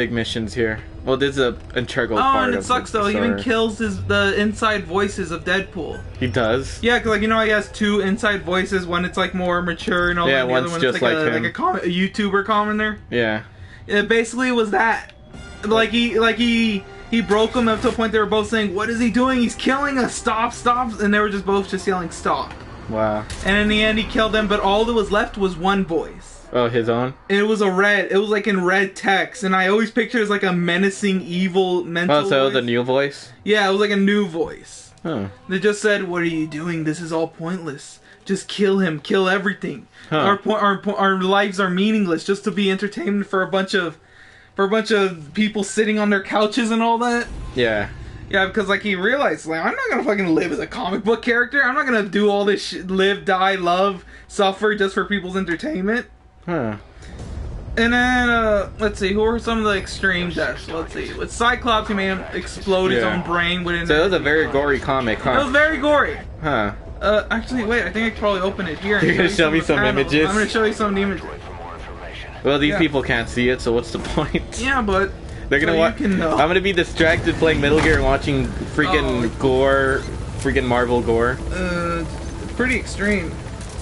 big missions here. Well, this is an integral Oh, part and it of sucks the though. He even story. kills the inside voices of Deadpool. He does? Yeah, because like, you know, he has two inside voices. One it's like more mature and all. Yeah, and the one's other one's just like like him. a YouTuber commenter. Yeah. It basically was that. Like he broke them up to a point they were both saying, "What is he doing? He's killing us! Stop! Stop!" And they were just both just yelling, "Stop!" Wow. And in the end, he killed them. But all that was left was one voice. Oh, his own? It was a red. It was like in red text, and I always picture it as like a menacing, evil mental. Oh, so it was voice. a new voice? Yeah, it was like a new voice. Huh. They just said, "What are you doing? This is all pointless. Just kill him. Kill everything. Huh. Our lives are meaningless just to be entertainment for a bunch of people sitting on their couches and all that." Yeah. Yeah, because like he realized, like, I'm not gonna fucking live as a comic book character. I'm not gonna do all this shit, live, die, love, suffer just for people's entertainment. Huh. And then, let's see, who are some of the extreme deaths? Let's see. With Cyclops, he made him explode his Yeah. own brain within. So it was a very gory comic, It huh? was very gory. Huh. Actually, wait, I think I could probably open it here. and You're gonna you show me of the some panels. images? I'm gonna show you some of the images. Well, these Yeah. people can't see it, so what's the point? Yeah, but They're gonna so watch. you can know. I'm gonna be distracted playing Metal Gear and watching freaking Oh. gore, freaking Marvel gore. It's pretty extreme.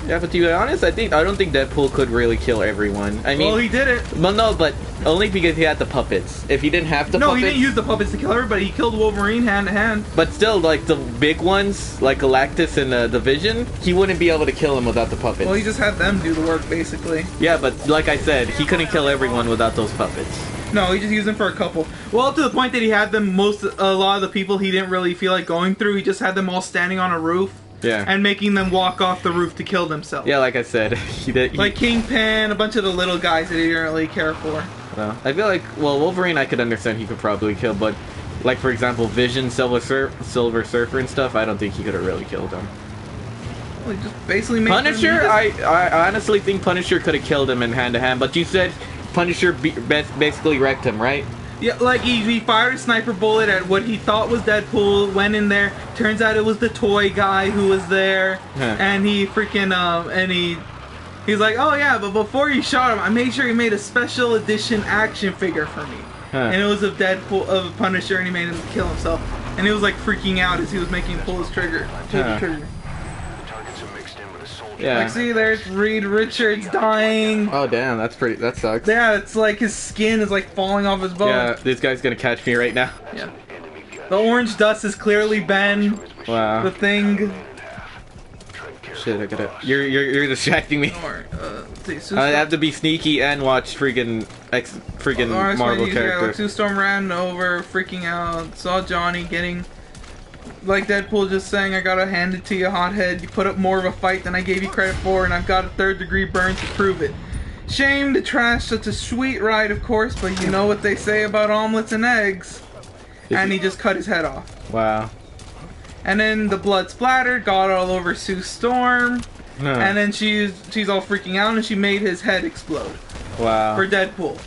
Yeah, but to be honest, I don't think Deadpool could really kill everyone. I mean, Well, he did it. well, no, but only because he had the puppets. If he didn't have the No, puppets, he didn't use the puppets to kill everybody. He killed Wolverine hand to hand. but still, like the big ones, like Galactus and the Vision, he wouldn't be able to kill him without the puppets. Well, he just had them do the work, basically. Yeah, but like I said, he couldn't kill everyone without those puppets. No, he just used them for a couple. Well, to the point that he had them a lot of the people he didn't really feel like going through. He just had them all standing on a roof Yeah. and making them walk off the roof to kill themselves. Yeah, like I said, he did. Like Kingpin, a bunch of the little guys that he didn't really care for. Well, I feel like, well, Wolverine I could understand he could probably kill, but like for example, Vision, Silver Surfer and stuff, I don't think he could have really killed him. Well, he just basically made Punisher, them- I honestly think Punisher could have killed him in hand to hand, but you said Punisher basically wrecked him, right? Yeah, like he fired a sniper bullet at what he thought was Deadpool, went in there, turns out it was the toy guy who was there, Huh. and he freaking, he's like, "Oh yeah, but before you shot him, I made sure he made a special edition action figure for me." Huh. And it was of Deadpool, of Punisher, and he made him kill himself. And he was like freaking out as he was making him pull his trigger. Pull the Huh. trigger. Yeah. Like, see, there's Reed Richards dying. Oh damn, that sucks. Yeah, it's like his skin is like falling off his bone. Yeah, this guy's gonna catch me right now. Yeah. The orange dust is clearly Ben, Wow. the Thing. Shit, I gotta. You're distracting me. Or, let's see, I have to be sneaky and watch freaking Marvel Yeah, characters. Sue Storm ran over, freaking out, saw Johnny getting, like Deadpool just saying, "I gotta hand it to you, hothead. You put up more of a fight than I gave you credit for, and I've got a third-degree burn to prove it. Shame to trash such a sweet ride, of course, but you know what they say about omelets and eggs." And he just cut his head off. Wow. And then the blood splattered, got all over Sue Storm, Huh. and then she's all freaking out, and she made his head explode Wow. for Deadpool.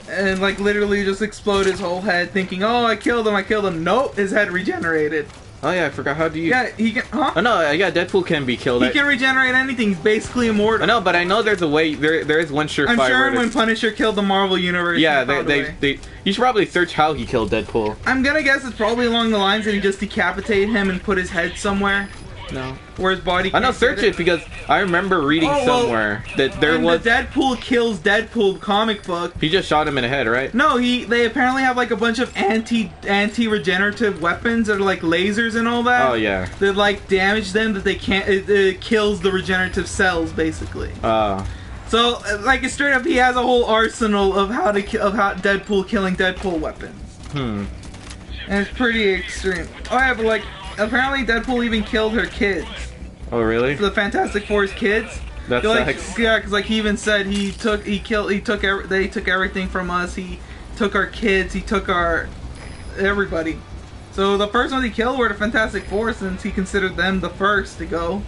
And like literally just explode his whole head, thinking, "Oh, I killed him." Nope, his head regenerated. Oh yeah, I forgot. How do you? Yeah, he can. Huh? Oh no, yeah, Deadpool can be killed. He can regenerate anything. He's basically immortal. I know, but I know there's a way. There is one surefire. I'm sure way when to- Punisher killed the Marvel Universe. Yeah, he found a way. they. You should probably search how he killed Deadpool. I'm gonna guess it's probably along the lines that he just decapitated him and put his head somewhere No. where his body. I know, can't search get it because I remember reading Oh, well, somewhere that there in was. the Deadpool kills Deadpool comic book. He just shot him in the head, right? No, they apparently have like a bunch of anti-regenerative weapons that are like lasers and all that. Oh yeah. That like damage them that they can't. It kills the regenerative cells basically. So like it's straight up, he has a whole arsenal of how Deadpool killing Deadpool weapons. Hmm. And it's pretty extreme. Oh yeah, but like apparently Deadpool even killed her kids. Oh really? The Fantastic Four's kids. That Like, sucks. yeah, because like he even said they took everything from us. He took our kids. He took our everybody. So the first ones he killed were the Fantastic Four, since he considered them the first to go.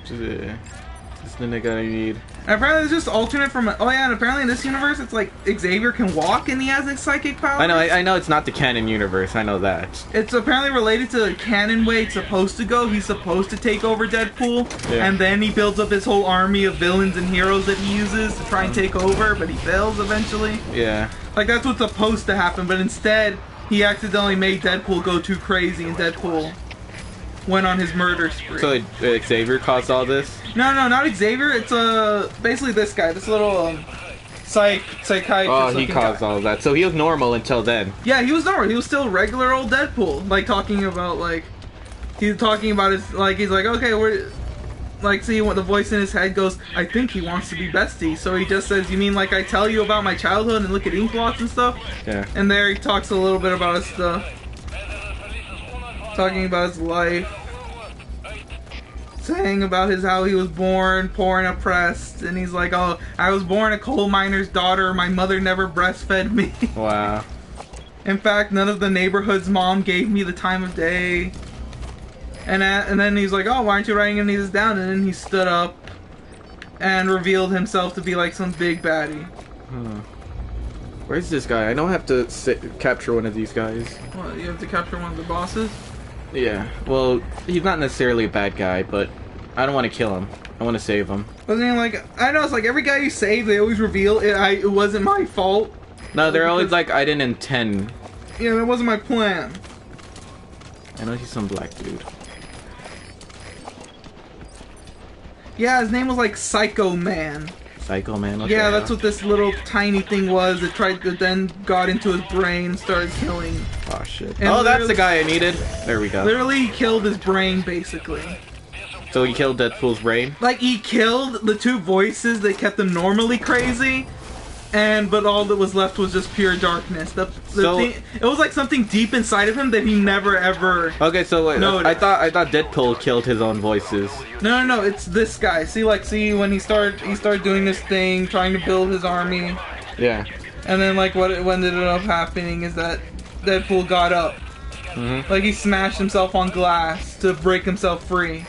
This the nigga I need. And apparently it's just alternate from. Oh yeah, and apparently in this universe it's like Xavier can walk and he has like psychic powers. I know it's not the canon universe. I know that. It's apparently related to the canon way it's supposed to go. He's supposed to take over Deadpool, Yeah. and then he builds up his whole army of villains and heroes that he uses to try and take over, but he fails eventually. Yeah. Like that's what's supposed to happen, but instead he accidentally made Deadpool go too crazy, and Deadpool went on his murder spree. So Xavier caused all this? No, not Xavier. It's basically this guy, this little psychiatrist. Oh, he caused all of that. So he was normal until then. Yeah, he was normal. He was still regular old Deadpool. Like talking about he's talking about his he's like, okay, we're see what the voice in his head goes, I think he wants to be bestie. So he just says, you mean like I tell you about my childhood and look at ink blots and stuff? Yeah. And there he talks a little bit about his stuff. Talking about his life. Saying about how he was born poor and oppressed. And he's like, oh, I was born a coal miner's daughter. My mother never breastfed me. Wow. In fact, none of the neighborhood's mom gave me the time of day. And then he's like, oh, why aren't you writing any of this down? And then he stood up and revealed himself to be like some big baddie. Where's this guy? I don't have to capture one of these guys. What, you have to capture one of the bosses? Yeah. Well, he's not necessarily a bad guy, but I don't want to kill him. I want to save him. Wasn't he like, I know, it's like every guy you save, they always reveal it wasn't my fault. No, they're always like, I didn't intend. Yeah, that wasn't my plan. I know he's some black dude. Yeah, his name was like Psycho Man. Psycho Man? What Yeah, the that's hell? what this little tiny thing was. It then got into his brain and started killing. Oh, shit. And Oh, that's the guy I needed. There we go. Literally, he killed his brain, basically. So he killed Deadpool's brain? Like, he killed the two voices that kept him normally crazy, but all that was left was just pure darkness. It was like something deep inside of him that he never ever... Okay, so wait, noticed. I thought Deadpool killed his own voices. No, it's this guy. See when he started doing this thing, trying to build his army, Yeah. and then like what ended up happening is that Deadpool got up. Like he smashed himself on glass to break himself free.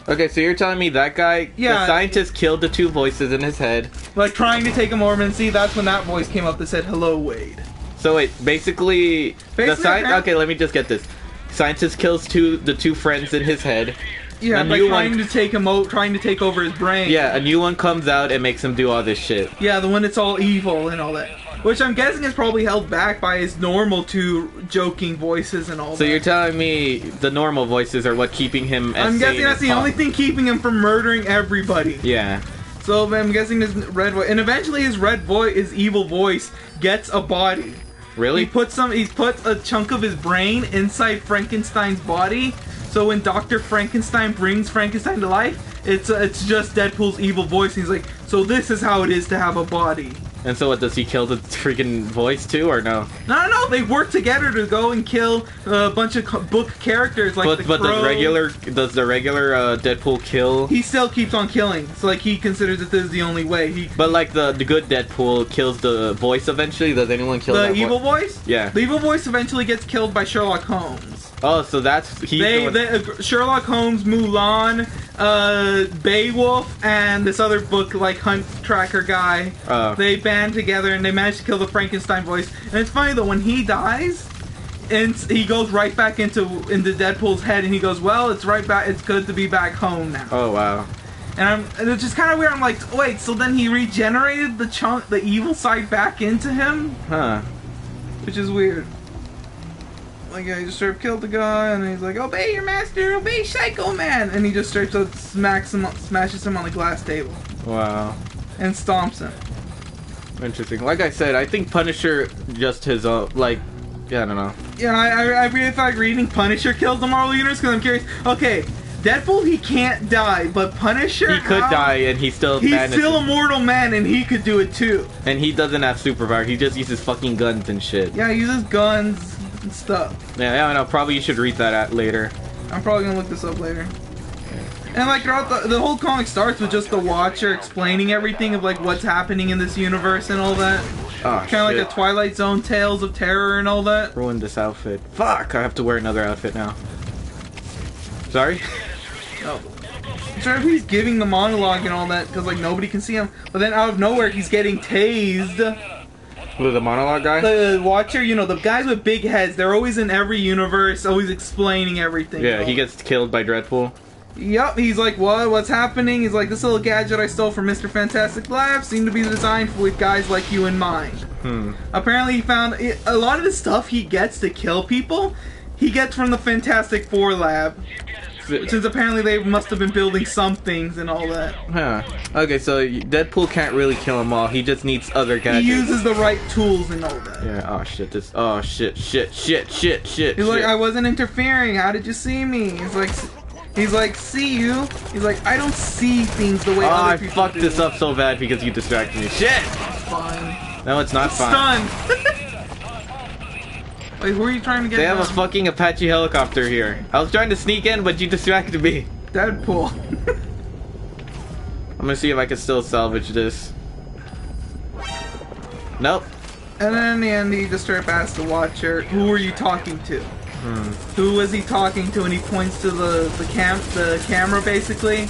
Okay, so you're telling me that guy, Yeah. the scientist killed the two voices in his head. Like trying to take him over, and see that's when that voice came up that said, "Hello, Wade." So wait, basically okay, let me just get this. Scientist kills the two friends in his head. Yeah, by trying to take him trying to take over his brain. Yeah, a new one comes out and makes him do all this shit. Yeah, the one that's all evil and all that. Which I'm guessing is probably held back by his normal two joking voices and all that. So you're telling me the normal voices are what keeping him as I'm guessing sane that's as the only thing keeping him from murdering everybody. Yeah. So I'm guessing his red voice, and eventually his evil voice gets a body. Really? He puts a chunk of his brain inside Frankenstein's body. So when Dr. Frankenstein brings Frankenstein to life, it's just Deadpool's evil voice. And he's like, so this is how it is to have a body. And so what, does he kill the freaking voice too, or no? No, they work together to go and kill a bunch of book characters like the But Crow. does the regular Deadpool kill? He still keeps on killing. So like he considers that this is the only way. But like the good Deadpool kills the voice eventually. Does anyone kill The that evil voice? Yeah. The evil voice eventually gets killed by Sherlock Holmes. Oh, so that's Sherlock Holmes, Mulan, Beowulf, and this other book like Hunt Tracker guy. They band together and they manage to kill the Frankenstein voice. And it's funny though, when he dies, and he goes right back into Deadpool's head, and he goes, "Well, it's right back. It's good to be back home now." Oh wow. And it's just kind of weird. I'm like, wait, so then he regenerated the evil side back into him? Huh. Which is weird. Like, yeah, he just straight up killed the guy, and he's like, obey your master, obey Psycho Man! And he just straight up smashes him on the glass table. Wow. And stomps him. Interesting. Like I said, I think Punisher just his own, yeah, I don't know. Yeah, I really thought reading Punisher kills the Marvel Universe, because I'm curious. Okay, Deadpool, he can't die, but Punisher... He could die, and he's still a mortal man, and he could do it too. And he doesn't have superpower, he just uses fucking guns and shit. Yeah, he uses guns and stuff. Yeah, I know, probably you should read that later. I'm probably gonna look this up later. And like throughout the whole comic starts with just the Watcher explaining everything of like what's happening in this universe and all that. Oh, kind of like a Twilight Zone Tales of Terror and all that. Ruined this outfit. Fuck, I have to wear another outfit now. Sorry? Oh. I'm sure if he's giving the monologue and all that, because like nobody can see him. But then out of nowhere he's getting tased. Who, the monologue guy? The Watcher, you know, the guys with big heads, they're always in every universe, always explaining everything. Yeah, he gets killed by Dreadpool. Yup, he's like, what? What's happening? He's like, this little gadget I stole from Mr. Fantastic Labs seemed to be designed with guys like you in mind. Apparently he found a lot of the stuff he gets to kill people, he gets from the Fantastic Four lab. Since apparently they must have been building some things and all that. Huh. Okay, so Deadpool can't really kill them all. He just needs other gadgets. He uses the right tools and all that. Yeah, oh shit, this. Oh shit. He's like, I wasn't interfering. How did you see me? He's like, see you? He's like, I don't see things the way other people do. I fucked this up so bad because you distracted me. Shit! Fine. No, it's not fine. Stunned! Wait, who are you trying to get They have down? a fucking Apache helicopter here. I was trying to sneak in, but you distracted me. Deadpool. I'm gonna see if I can still salvage this. Nope. And then in the end, he just straight up asked the Watcher, who were you talking to? Who was he talking to? And he points to the camera, basically.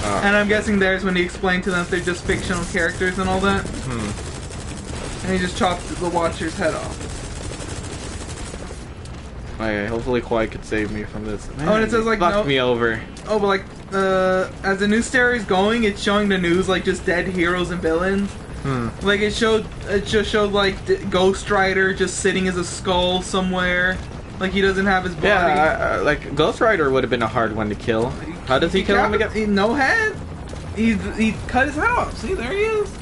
And I'm guessing there's when he explained to them that they're just fictional characters and all that. And he just chopped the Watcher's head off. Okay, hopefully Kawhi could save me from this. Man, and it says like fucked me over. Oh, but like as the news story is going, it's showing the news like just dead heroes and villains. Like it just showed like Ghost Rider just sitting as a skull somewhere, like he doesn't have his body. Yeah, like Ghost Rider would have been a hard one to kill. How does he kill him again? No head. He cut his head off. See, there he is.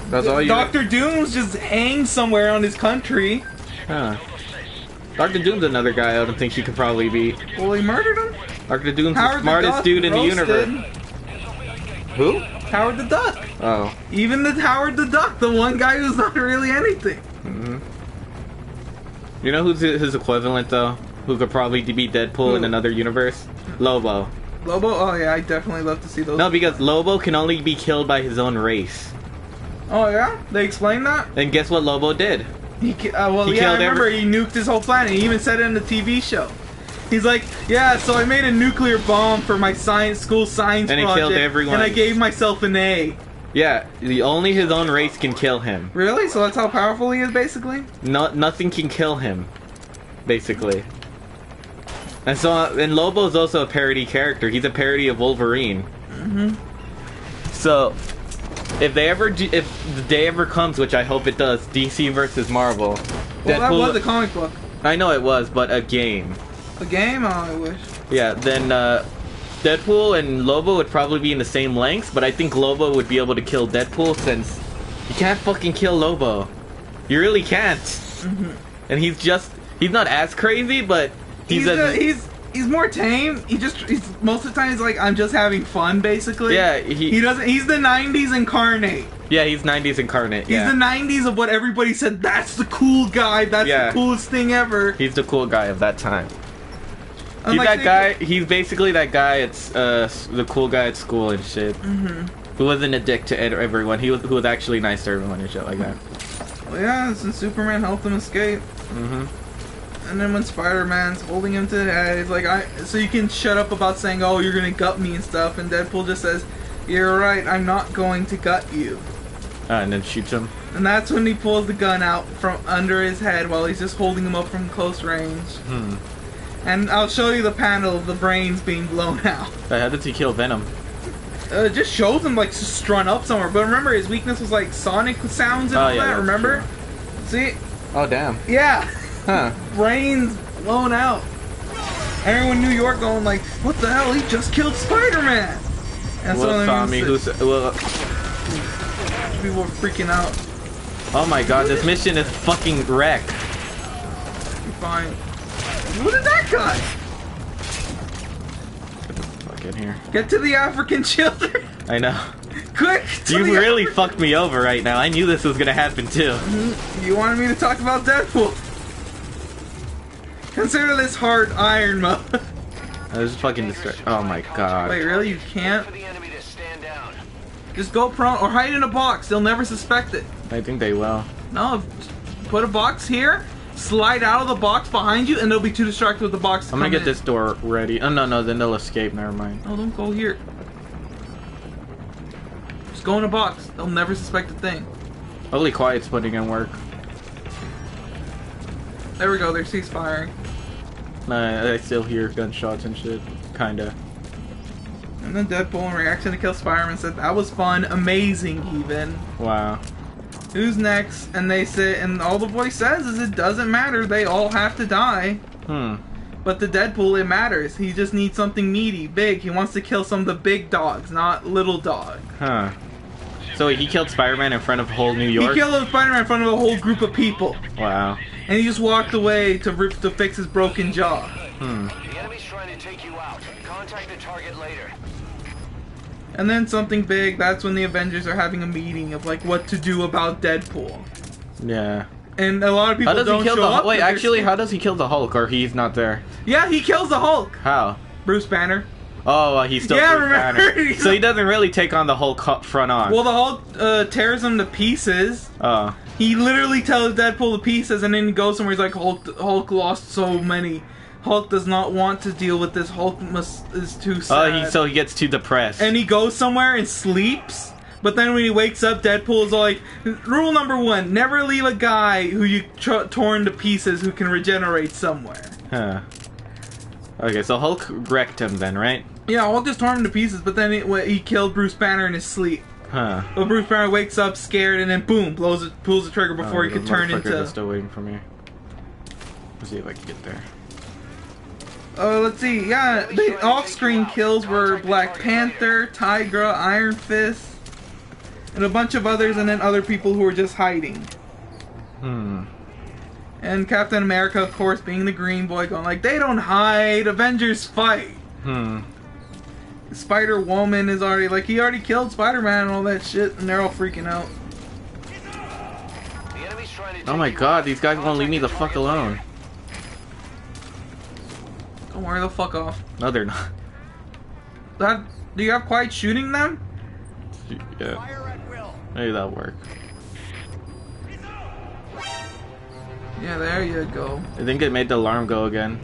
That's all you. Doctor Doom's just hanged somewhere on his country. Huh. Dr. Doom's another guy I don't think she could probably beat. Well, he murdered him. Dr. Doom's the smartest dude in the universe. Who? Howard the Duck. Oh. Even the Howard the Duck, the one guy who's not really anything. You know who's his equivalent though? Who could probably beat Deadpool in another universe? Lobo. Lobo? Oh yeah, I definitely love to see those. No, because Lobo can only be killed by his own race. Oh yeah? They explained that? And guess what Lobo did? I remember he nuked his whole planet. He even said it in the TV show. He's like, yeah, so I made a nuclear bomb for my school science project, and he killed everyone. And I gave myself an A. Yeah, only his own race can kill him. Really? So that's how powerful he is, basically? Nothing can kill him, basically. And Lobo's also a parody character. He's a parody of Wolverine. So, if the day ever comes, which I hope it does, DC versus Marvel. Well, that was a comic book. I know it was, but a game. A game? Oh, I wish. Yeah, then Deadpool and Lobo would probably be in the same lengths, but I think Lobo would be able to kill Deadpool since you can't fucking kill Lobo. You really can't. And he's not as crazy, but he's more tame. He's most of the time he's like, I'm just having fun, basically. Yeah, he's the 90s incarnate. Yeah, he's 90s incarnate. He's the 90s of what everybody said, that's the cool guy, that's the coolest thing ever. He's the cool guy of that time. He's that guy. He's basically that guy. It's the cool guy at school and shit. Who wasn't a dick to everyone. Who was actually nice to everyone and shit like that. Well, yeah, since Superman helped him escape. And then when Spider-Man's holding him to the head, he's like, so you can shut up about saying, oh, you're gonna gut me and stuff. And Deadpool just says, you're right, I'm not going to gut you. And then shoots him. And that's when he pulls the gun out from under his head while he's just holding him up from close range. And I'll show you the panel of the brains being blown out. How did he kill Venom? It just shows him like strung up somewhere. But remember, his weakness was like sonic sounds and all that. Remember? True. See? Oh damn. Yeah. Huh. Brains blown out. Everyone in New York going like, "What the hell? He just killed Spider-Man!" And people were freaking out. Oh my god, this mission is fucking wrecked. Fine. What is that guy? Get the fuck in here. Get to the African children. I know. Quick! You really fucked me over right now. I knew this was gonna happen too. You wanted me to talk about Deadpool. Consider this hard iron mode. I was fucking distracted. Oh my god. Wait, really? You can't? Just go prone or hide in a box. They'll never suspect it. I think they will. No, put a box here. Slide out of the box behind you, and they'll be too distracted with the box. I'm gonna get this door ready. Oh no, then they'll escape. Never mind. No, don't go here. Just go in a box. They'll never suspect a thing. Holy Quiet's putting in work. There we go. They're cease firing. Nah, I still hear gunshots and shit. Kinda. And then Deadpool, in reaction to kill Spider-Man, said, "That was fun, amazing, even." Wow. Who's next? And they say, and all the voice says is, it doesn't matter. They all have to die. But the Deadpool, it matters. He just needs something meaty, big. He wants to kill some of the big dogs, not little dog. Huh. So he killed Spider-Man in front of whole New York? He killed Spider-Man in front of a whole group of people. Wow. And he just walked away to fix his broken jaw. The enemy's trying to take you out. Contact the target later. And then something big, that's when the Avengers are having a meeting of like what to do about Deadpool. Yeah. And a lot of people How does don't he kill show the up. Hulk? Wait, but they're actually, scared. how does he kill the Hulk? Or he's not there? Yeah, he kills the Hulk. How? Bruce Banner. Oh, he's still Yeah, Bruce remember? Banner. So he doesn't really take on the Hulk front on. Well, the Hulk tears him to pieces. Oh. He literally tells Deadpool to pieces, and then he goes somewhere. He's like, Hulk lost so many. Hulk does not want to deal with this. Hulk is too sad. So he gets too depressed. And he goes somewhere and sleeps. But then when he wakes up, Deadpool is like, rule number 1, never leave a guy who you torn to pieces who can regenerate somewhere. Huh. Okay, so Hulk wrecked him then, right? Yeah, Hulk just tore him to pieces, but then he killed Bruce Banner in his sleep. Huh. But Bruce Banner wakes up scared and then boom, pulls the trigger before he could turn into... They're still waiting for me. Let's see if I can get there. Let's see, yeah, the off-screen kills were Black Panther, Tigra, Iron Fist, and a bunch of others, and then other people who were just hiding. And Captain America, of course, being the green boy, going like, they don't hide, Avengers fight. Spider-Woman is already, like, he already killed Spider-Man and all that shit, and they're all freaking out. The enemy's trying to take Oh my you god, out. these guys won't leave me the fuck alone. Don't worry the fuck off. No, they're not. Do you have quiet shooting them? Yeah. Maybe that'll work. Yeah, there you go. I think it made the alarm go again.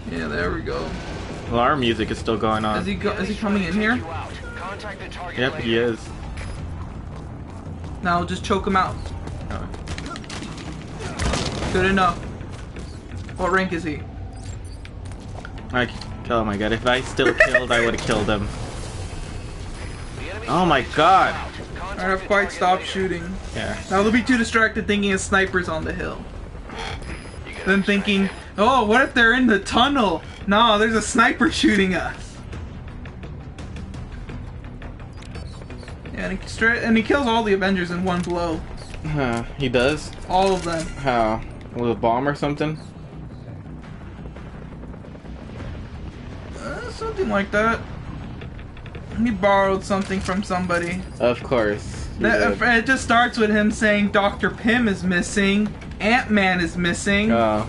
Yeah, there we go. Alarm music is still going on. Is he coming in here? You out. Contact the target Yep, later. he is. Now just choke him out. Oh. Good enough. What rank is he? Oh my god, if I still killed, I would have killed him. The enemy's Oh my god. I have quite stopped shooting. Yeah. Now they'll be too distracted thinking of snipers on the hill. Then thinking, oh, what if they're in the tunnel? No, there's a sniper shooting us. Yeah, and he kills all the Avengers in one blow. Huh, he does? All of them. How? With a bomb or something? Something like that. He borrowed something from somebody. Of course. He did. It just starts with him saying Dr. Pym is missing, Ant-Man is missing, Oh.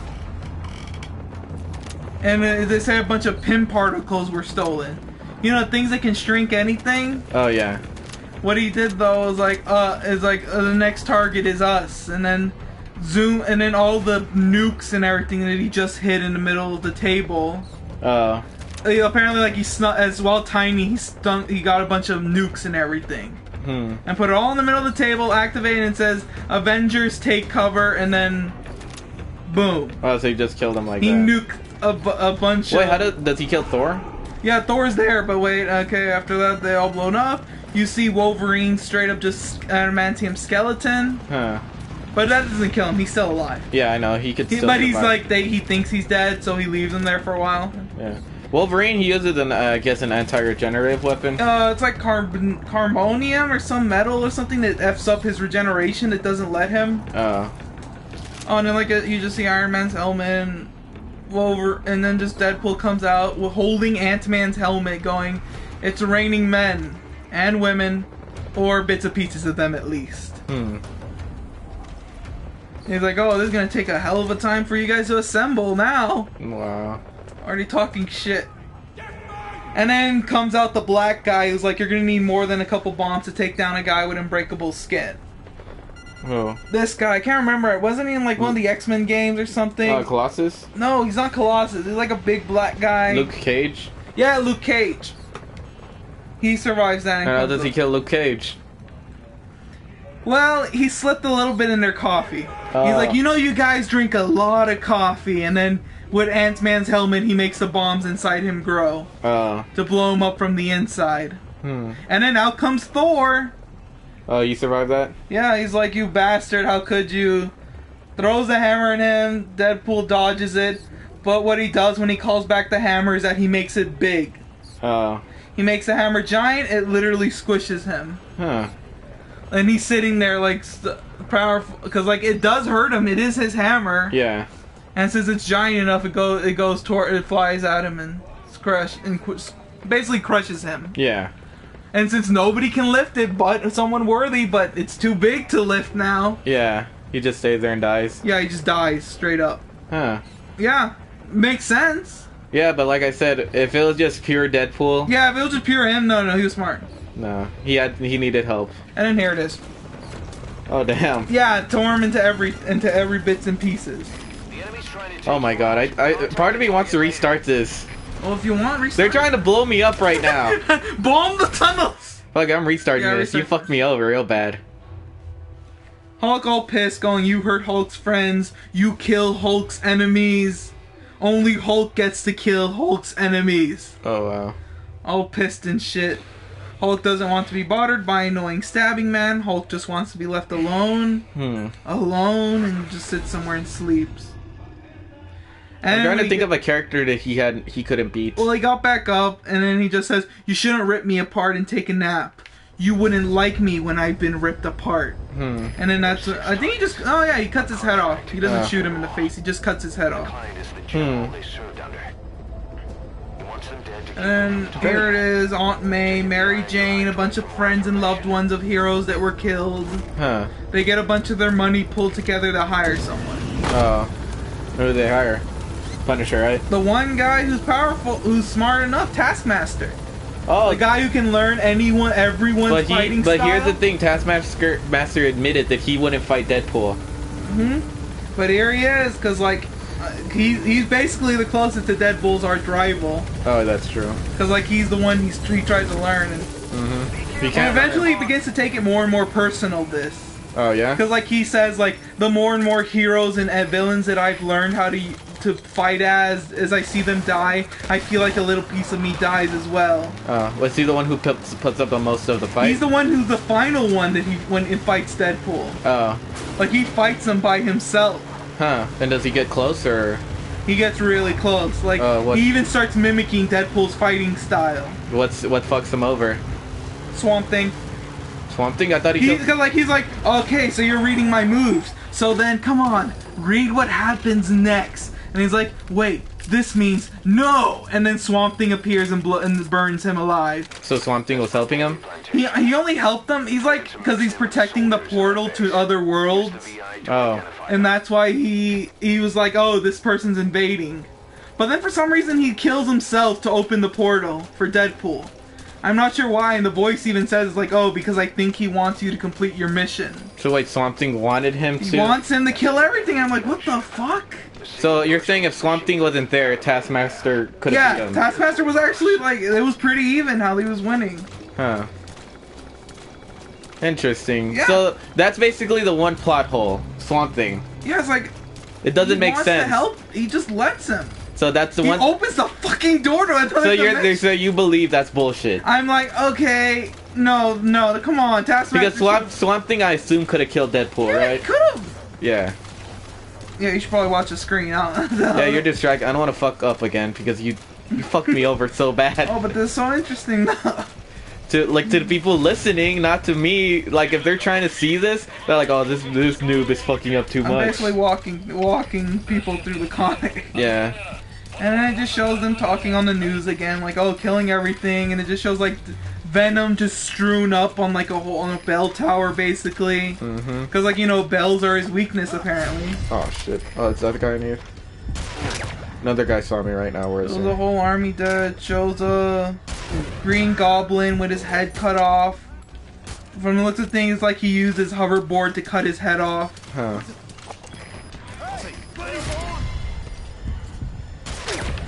and they say a bunch of Pym particles were stolen. You know, things that can shrink anything? Oh yeah. What he did though is like the next target is us, and then zoom, and then all the nukes and everything that he just hid in the middle of the table. Oh. Apparently, like he snuck as well. Tiny, he got a bunch of nukes and everything, and put it all in the middle of the table. Activated and it says Avengers take cover, and then boom, Oh, so he just killed him like he that. nuked a bunch. Wait, of... does he kill Thor? Yeah, Thor's there, but wait, okay. After that, they all blown up. You see Wolverine straight up just adamantium skeleton, Huh. but that doesn't kill him. He's still alive. Yeah, I know. He could still But he's survive. like he thinks he's dead, so he leaves him there for a while. Yeah. Wolverine, he uses I guess an anti-regenerative weapon. It's like carbonium or some metal or something that f's up his regeneration that doesn't let him. Oh. Oh, and then you just see Iron Man's helmet and and then just Deadpool comes out holding Ant-Man's helmet going, it's raining men and women, or bits and pieces of them at least. He's like, oh, this is gonna take a hell of a time for you guys to assemble now. Wow. Already talking shit. And then comes out the black guy who's like, you're gonna need more than a couple bombs to take down a guy with unbreakable skin. Oh. This guy, I can't remember, wasn't he in like one of the X-Men games or something? Colossus? No, he's not Colossus, he's like a big black guy. Luke Cage? Yeah, Luke Cage. He survives that. And How comes does he up. kill Luke Cage? Well, he slipped a little bit in their coffee. He's Oh. like, you know, you guys drink a lot of coffee, and then with Ant-Man's helmet, he makes the bombs inside him grow to blow him up from the inside. And then out comes Thor. Oh, you survived that? Yeah, he's like, you bastard, how could you? Throws the hammer at him, Deadpool dodges it, but what he does when he calls back the hammer is that he makes it big. Oh. He makes the hammer giant, it literally squishes him. Huh. And he's sitting there like powerful, because like it does hurt him, it is his hammer. Yeah. And since it's giant enough, it flies at him and basically crushes him. Yeah. And since nobody can lift it but someone worthy, but it's too big to lift now. Yeah. He just stays there and dies. Yeah, he just dies straight up. Huh. Yeah, makes sense. Yeah, but like I said, if it was just pure Deadpool, Yeah, if it was just pure him, no, he was smart. no, he needed help. And then here it is. Oh damn. Yeah, it tore him into every bits and pieces. The enemy's trying to take Oh my you god, out. I part of me wants to restart this. Well, if you want, restart. They're trying to blow me up right now. Bomb the tunnels. Fuck, I'm restarting Yeah, this. You restart. fucked me over real bad. Hulk all pissed, going, "You hurt Hulk's friends. You kill Hulk's enemies. Only Hulk gets to kill Hulk's enemies." Oh wow. All pissed and shit. Hulk doesn't want to be bothered by annoying stabbing man. Hulk just wants to be left alone. Alone, and just sits somewhere and sleeps. I'm trying to we think get- of a character that he couldn't beat. Well, he got back up, and then he just says, "You shouldn't rip me apart and take a nap. You wouldn't like me when I've been ripped apart." And then that's... I think he just... Oh, yeah, he cuts his head off. He doesn't shoot him in the face. He just cuts his head off. Kind is the general they served under. He wants them dead to keep And them here it is, Aunt May, Mary Jane, a bunch of friends and loved ones of heroes that were killed. Huh. They get a bunch of their money pulled together to hire someone. Oh. Who do they hire? Punisher, right? The one guy who's powerful, who's smart enough, Taskmaster. Oh, The guy who can learn everyone's fighting but style. here's the thing: Taskmaster admitted that he wouldn't fight Deadpool. But here he is, because like, he's basically the closest to Deadpool's arch rival. Oh, that's true. Because like, he's the one he tries to learn. And He And can't. eventually he begins to take it more and more personal, this. Oh yeah. Because like he says, like, the more and more heroes and villains that I've learned how to fight as I see them die, I feel like a little piece of me dies as well. Oh, was he the one who puts up the most of the fight? He's the one who's the final one that when it fights Deadpool. Oh. Like, he fights him by himself. Huh. And does he get close or He gets really close. Like, what- he even starts mimicking Deadpool's fighting style. what fucks him over? Swamp Thing. Swamp Thing? I thought he killed. He's like, okay, so you're reading my moves. So then, come on, read what happens next. And he's like, wait, this means no. And then Swamp Thing appears and burns him alive. So Swamp Thing was helping him? He only helped them. He's like, because he's protecting the portal to other worlds. Oh. And that's why he was like, oh, this person's invading. But then for some reason he kills himself to open the portal for Deadpool. I'm not sure why, and the voice even says, it's like, oh, because I think he wants you to complete your mission. So wait, Swamp Thing wanted him He to. wants him to kill everything. I'm like, what the fuck? So you're saying if Swamp Thing wasn't there, Taskmaster could have beat Yeah, him? Taskmaster was actually like, it was pretty even how he was winning. Huh. Interesting. Yeah. So that's basically the one plot hole. Swamp Thing. Yeah, it's like, It doesn't he make wants sense. to help, he just lets him. So that's the He one. opens the fucking door to another So you believe that's bullshit? I'm like, okay, no, come on, Taskmaster. Because Swamp Thing, I assume, could have killed Deadpool, Yeah, right? he could have. Yeah. Yeah, you should probably watch the screen. Yeah, you're distracted. I don't want to fuck up again because you fucked me over so bad. Oh, but this is so interesting. To the people listening, not to me. Like if they're trying to see this, they're like, "Oh, this noob is fucking up too I'm much." basically walking people through the comic. Yeah. And then it just shows them talking on the news again, like, oh, killing everything, and it just shows like Venom just strewn up on like on a bell tower, basically. Because like, you know, bells are his weakness apparently. Oh shit. Oh, is that the guy in here? Another guy saw me right now. Where is Shows he? a whole army dead. Shows a Green Goblin with his head cut off. From the looks of things, it's like he used his hoverboard to cut his head off. Huh.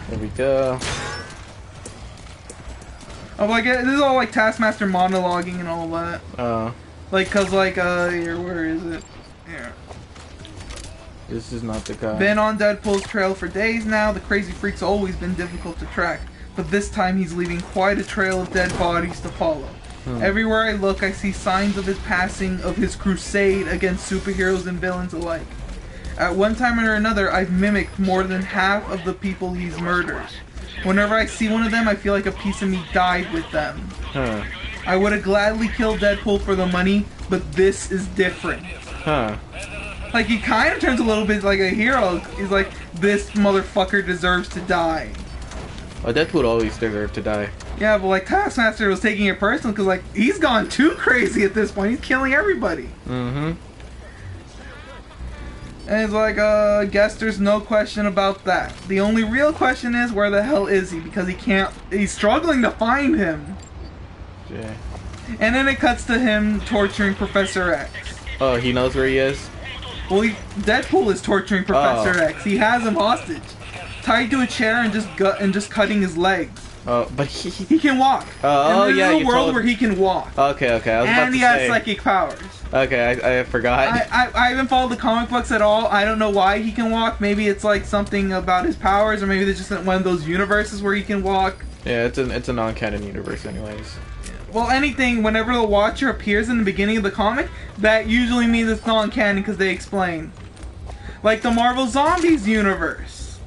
There we go. Oh, like this is all like Taskmaster monologuing and all that. Oh. Like, cause like here, where is it? Here. This is not the guy. Been on Deadpool's trail for days now. The crazy freak's always been difficult to track, but this time he's leaving quite a trail of dead bodies to follow. Everywhere I look, I see signs of his passing, of his crusade against superheroes and villains alike. At one time or another, I've mimicked more than half of the people he's murdered. Whenever I see one of them, I feel like a piece of me died with them. Huh. I would have gladly killed Deadpool for the money, but this is different. Huh. Like, he kind of turns a little bit like a hero. He's like, this motherfucker deserves to die. Oh, Deadpool always deserved to die. Yeah, but like, Taskmaster was taking it personal because, like, he's gone too crazy at this point. He's killing everybody. Mm-hmm. And it's like, guess there's no question about that. The only real question is, where the hell is he? Because he's struggling to find him. Yeah. And then it cuts to him torturing Professor X. Oh, he knows where he is? Well, Deadpool is torturing Professor Oh. X. He has him hostage, tied to a chair and just cutting his legs. Oh, but He can walk. Oh, and yeah, there's a you world told- where he can walk. Okay, I was about And to he has say. psychic powers. Okay, I forgot. I haven't followed the comic books at all. I don't know why he can walk. Maybe it's like something about his powers, or maybe there's just one of those universes where he can walk. Yeah, it's a non-canon universe anyways. Well, anything, whenever the Watcher appears in the beginning of the comic, that usually means it's non-canon because they explain. Like the Marvel Zombies universe.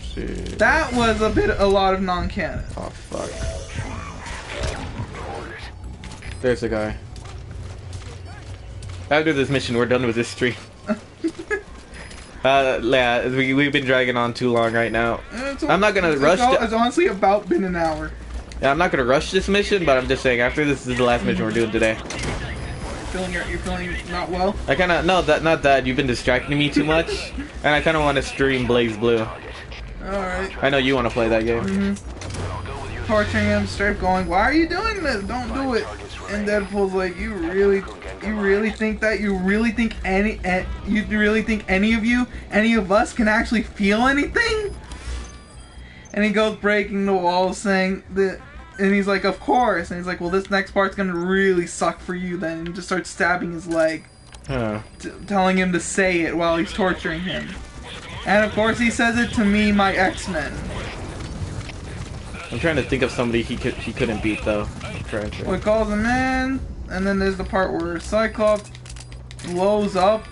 Shit. That was a lot of non-canon. Oh, fuck. There's the guy. After this mission, we're done with this stream. Yeah, we've been dragging on too long right now. I'm not gonna rush It's honestly about been an hour. Yeah, I'm not gonna rush this mission, but I'm just saying after this is the last mission we're doing today. You're feeling not well? I kinda, no, not that, you've been distracting me too much, and I kinda wanna stream Blaze Blue. Alright. I know you wanna play that game. Mm-hmm. Torturing him, straight going, why are you doing this? Don't do it. And Deadpool's like, you really think that? You really think any of us can actually feel anything? And he goes breaking the walls, saying that, and he's like, of course. And he's like, well, this next part's gonna really suck for you then. And just starts stabbing his leg, Huh. telling him to say it while he's torturing him. And of course, he says it to me, my X-Men. I'm trying to think of somebody he couldn't beat though. I'm trying to. Well, he calls him in, and then there's the part where Cyclops blows up.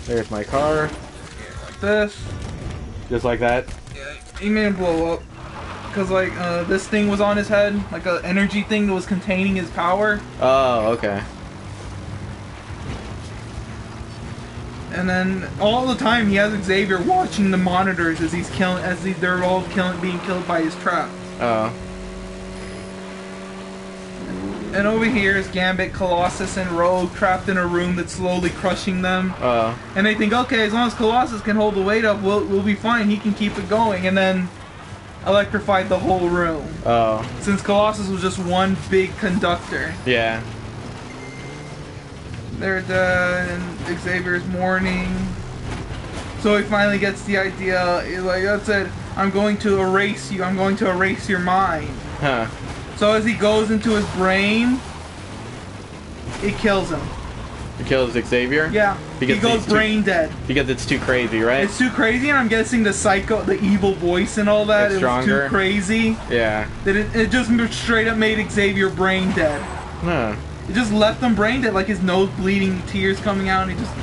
There's my car. Like this. Just like that. Yeah, he made him blow up. Because, like, this thing was on his head. Like, an energy thing that was containing his power. Oh, okay. And then, all the time, he has Xavier watching the monitors as they're all being killed by his trap. Oh. And over here is Gambit, Colossus, and Rogue trapped in a room that's slowly crushing them. Oh. And they think, okay, as long as Colossus can hold the weight up, we'll be fine. He can keep it going. And then electrified the whole room. Oh. Since Colossus was just one big conductor. Yeah. They're dead, and Xavier's mourning. So he finally gets the idea. He's like, that's it. I'm going to erase you. I'm going to erase your mind. Huh. So as he goes into his brain, it kills him. It kills Xavier? Yeah. Because he goes he's brain dead. Because it's too crazy, right? It's too crazy, and I'm guessing the evil voice and all that, It's it was stronger. too crazy. Yeah. That it just straight up made Xavier brain dead. Huh. It just left him brain dead, like his nose bleeding, tears coming out, and he just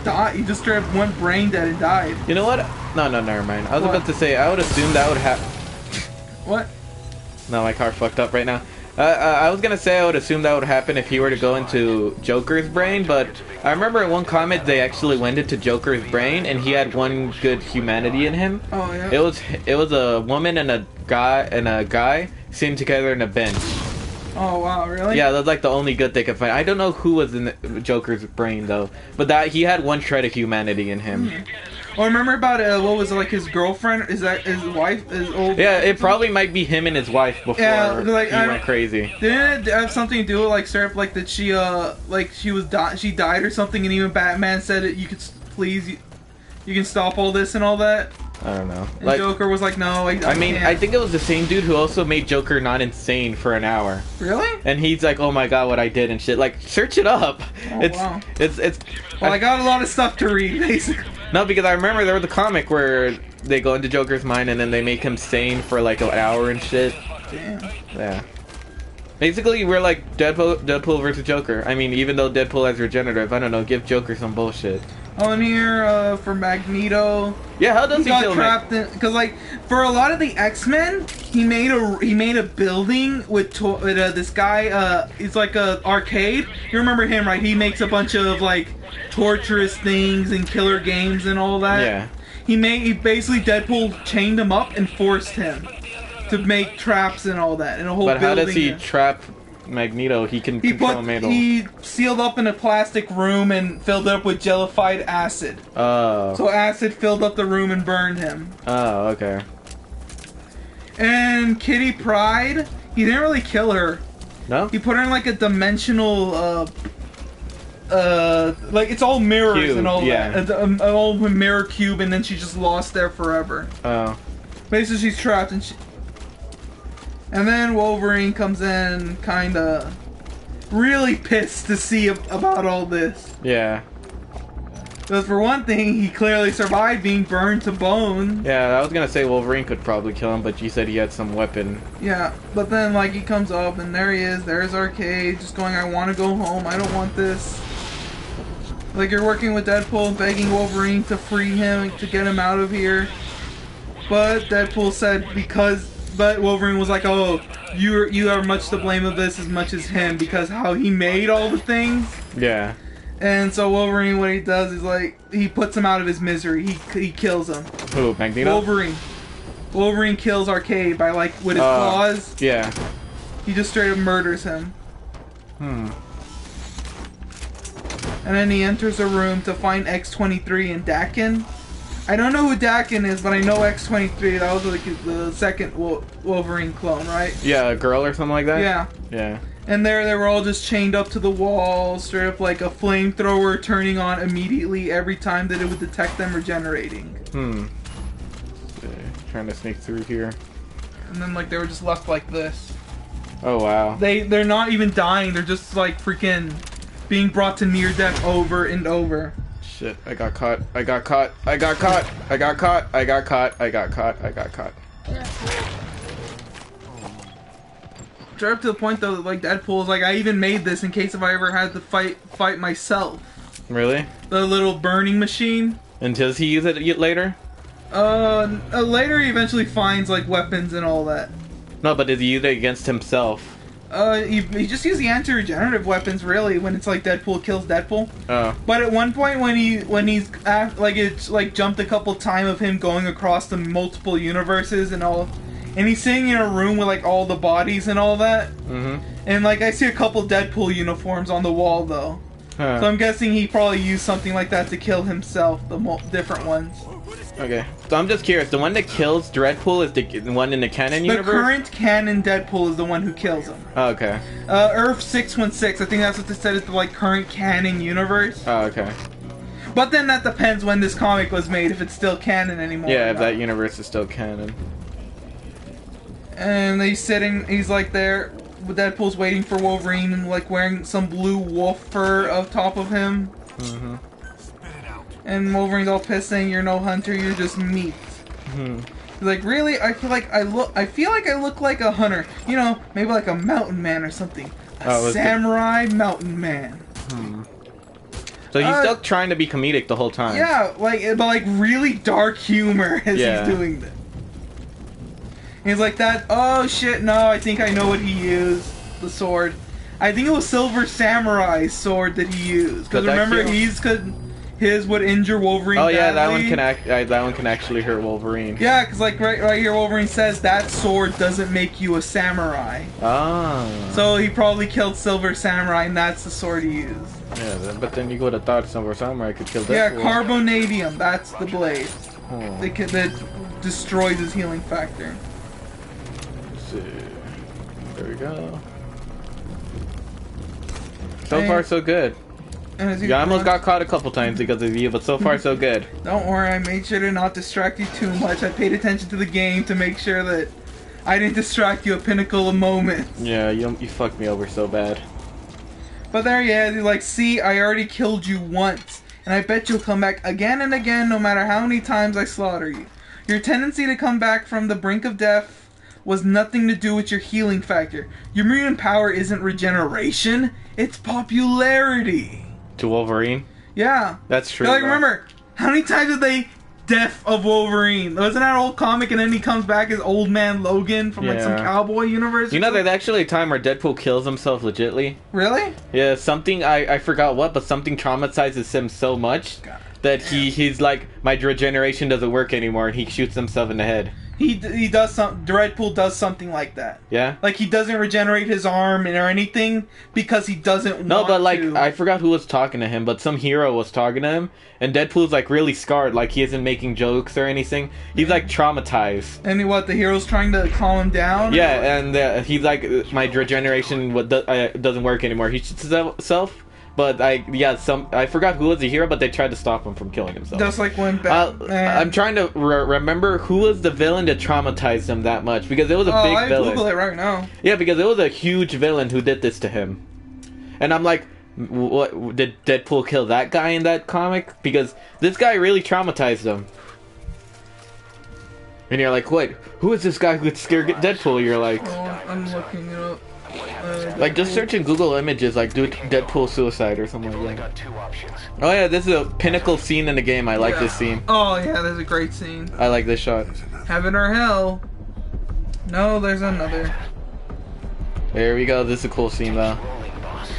died. He just straight up went brain dead and died. You know what? No, never mind. I was What? about to say, I would assume that would happen. What? No, my car fucked up right now. I was gonna say I would assume that would happen if he were to go into Joker's brain, but I remember in one comic they actually went into Joker's brain and he had one good humanity in him. Oh yeah. It was a woman and a guy sitting together in a bench. Oh wow, really? Yeah, that's like the only good they could find. I don't know who was in Joker's brain though, but that he had one shred of humanity in him. Oh, remember about what was it, like his girlfriend? Is that his wife? His old? Yeah, it probably might be him and his wife before Yeah, like, he went crazy. Didn't it have something to do with like syrup, like that she she died or something, and even Batman said it. You could please you can stop all this and all that. I don't know. And Like, Joker was like, no, I mean, can't. I think it was the same dude who also made Joker not insane for an hour. Really? And he's like, oh my god, what I did and shit. Like, search it up. Oh, it's, wow. it's. Well, I got a lot of stuff to read, basically. No, because I remember there was a comic where they go into Joker's mind and then they make him sane for like an hour and shit. Damn. Yeah. Basically, we're like Deadpool versus Joker. I mean, even though Deadpool has regenerative, I don't know, give Joker some bullshit. Oh, and here, for Magneto, Yeah, how does he he got kill trapped in, because like for a lot of the X-Men, he made a building with this guy. It's like a arcade. You remember him, right? He makes a bunch of like torturous things and killer games and all that. Yeah. He basically Deadpool chained him up and forced him to make traps and all that, and a whole. But how building does he there. trap Magneto? He can control Magneto. He sealed up in a plastic room and filled it up with jellified acid. Oh. So acid filled up the room and burned him. Oh, okay. And Kitty Pryde, he didn't really kill her. No? He put her in like a dimensional, like it's all mirrors Cube, and all yeah. that. An old mirror cube, and then she just lost there forever. Oh. Basically, she's trapped, and then Wolverine comes in, kinda really pissed to see about all this. Yeah. Because for one thing, he clearly survived being burned to bone. Yeah, I was gonna say Wolverine could probably kill him, but you said he had some weapon. Yeah, but then like he comes up and there he is. There's Arcade, just going, "I want to go home. I don't want this." Like you're working with Deadpool, begging Wolverine to free him, to get him out of here. But Deadpool said but Wolverine was like, "Oh, you are much to blame of this as much as him, because how he made all the things." Yeah. And so Wolverine, what he does is like he puts him out of his misery. He kills him. Who? Magneto? Wolverine kills Arcade by like with his claws. Yeah. He just straight up murders him. And then he enters a room to find X-23 and Daken. I don't know who Daken is, but I know X-23. That was like the second Wolverine clone, right? Yeah, a girl or something like that? Yeah. Yeah. And they were all just chained up to the wall, straight up like a flamethrower turning on immediately every time that it would detect them regenerating. Trying to sneak through here. And then like they were just left like this. Oh wow. They're not even dying, they're just like freaking being brought to near death over and over. Shit, I got caught. I got caught. I got caught. I got caught. I got caught. I got caught. I got caught. Straight up to the point though, like Deadpool's like, I even made this in case if I ever had to fight myself. Really? The little burning machine. And does he use it later? Later he eventually finds like weapons and all that. No, but does he use it against himself? He just used the anti-regenerative weapons really when it's like Deadpool kills Deadpool. Oh. But at one point when he's like it's like jumped a couple times of him going across the multiple universes and all, and he's sitting in a room with like all the bodies and all that. And like I see a couple Deadpool uniforms on the wall though. Huh. So I'm guessing he probably used something like that to kill himself, the different ones. Okay. So I'm just curious, the one that kills Dreadpool is the one in the canon The universe? current canon Deadpool is the one who kills him. Oh, okay. Earth 616, I think that's what they said is the like current canon universe. Oh, okay. But then that depends when this comic was made, if it's still canon anymore. Yeah, if that universe is still canon. And he's like there, Deadpool's waiting for Wolverine and like wearing some blue wolf fur up top of him. And Wolverine's all pissed saying, "You're no hunter, you're just meat." He's like, "Really? I feel like I look like a hunter. You know, maybe like a mountain man or something. A samurai mountain man." So he's still trying to be comedic the whole time. Yeah, but like really dark humor as he's doing this. And he's like that. Oh shit! No, I think I know what he used. The sword. I think it was Silver Samurai's sword that he used. Because remember, his would injure Wolverine. Oh yeah, badly. that one can actually hurt Wolverine. Yeah, because like right here, Wolverine says that sword doesn't make you a samurai. Ah. So he probably killed Silver Samurai, and that's the sword he used. Yeah, but then you would have thought Silver Samurai could kill Deadpool. Yeah, carbonadium. That's the blade. That destroys his healing factor. Let's see. There we go. So far, so good. As you You almost run. got caught a couple times because of you, but so far so good. Don't worry, I made sure to not distract you too much. I paid attention to the game to make sure that I didn't distract you a pinnacle of moments. Yeah, you fucked me over so bad. But there he is, you're like, see, I already killed you once. And I bet you'll come back again and again no matter how many times I slaughter you. Your tendency to come back from the brink of death was nothing to do with your healing factor. Your mutant power isn't regeneration, it's popularity. To Wolverine? Yeah. That's true. Like, though. remember, how many times did they death of Wolverine? Wasn't that old comic and then he comes back as Old Man Logan from like some Yeah. cowboy universe? You or know, something? there's actually a time where Deadpool kills himself legitly. Really? Yeah, something, I forgot what, but something traumatizes him so much that he's like, my regeneration doesn't work anymore, and he shoots himself in the head. He does some. Deadpool does something like that. Yeah? Like he doesn't regenerate his arm or anything because he doesn't. No, want but like, to. I forgot who was talking to him, but some hero was talking to him, and Deadpool's like really scarred, like he isn't making jokes or anything. He's like traumatized. And what, the hero's trying to calm him down? Yeah, and he's like, my regeneration doesn't work anymore. He shoots himself, but I forgot who was the hero, but they tried to stop him from killing himself. Just like when Batman. I'm trying to remember who was the villain that traumatized him that much, because it was a big I villain. Google it right now. Yeah, because it was a huge villain who did this to him. And I'm like, what, did Deadpool kill that guy in that comic? Because this guy really traumatized him. And you're like, what? Who is this guy who could scare Deadpool? You're like, Oh, I'm looking it up. like just search in Google Images, like do Deadpool suicide or something Only like that. got 2 options. Oh yeah, this is a pinnacle scene in the game. I like this scene. Oh yeah, there's a great scene. I like this shot. Heaven or hell? No, there's another. There we go. This is a cool scene though. Rolling, boss.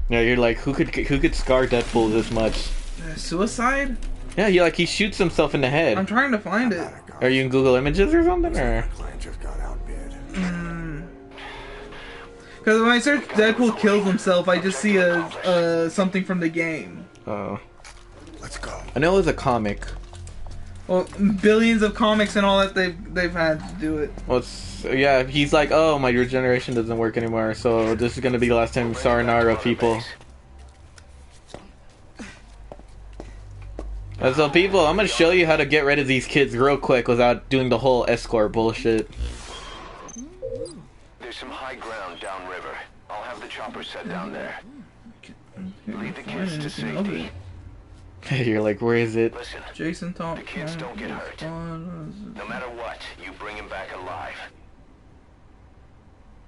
Yeah, you're like, who could scar Deadpool this much? Suicide? Yeah, he shoots himself in the I'm head. trying to find it. Are you in Google Images or something? Or Client just got outbid. Because when I search Deadpool kills himself, I just see a something from the game. oh, Let's go. I know it was a comic. Well, billions of comics and all that they've had to do it. Well, yeah, he's like, oh, my regeneration doesn't work anymore, so this is gonna be the last time Sayonara, people. And so, people, I'm gonna show you how to get rid of these kids real quick without doing the whole escort bullshit. There's some high ground downriver. I'll have the chopper set down there. Lead the kids to safety. You're like, where is it? Listen, Jason Tom. The kids don't get hurt. no matter what, you bring him back alive.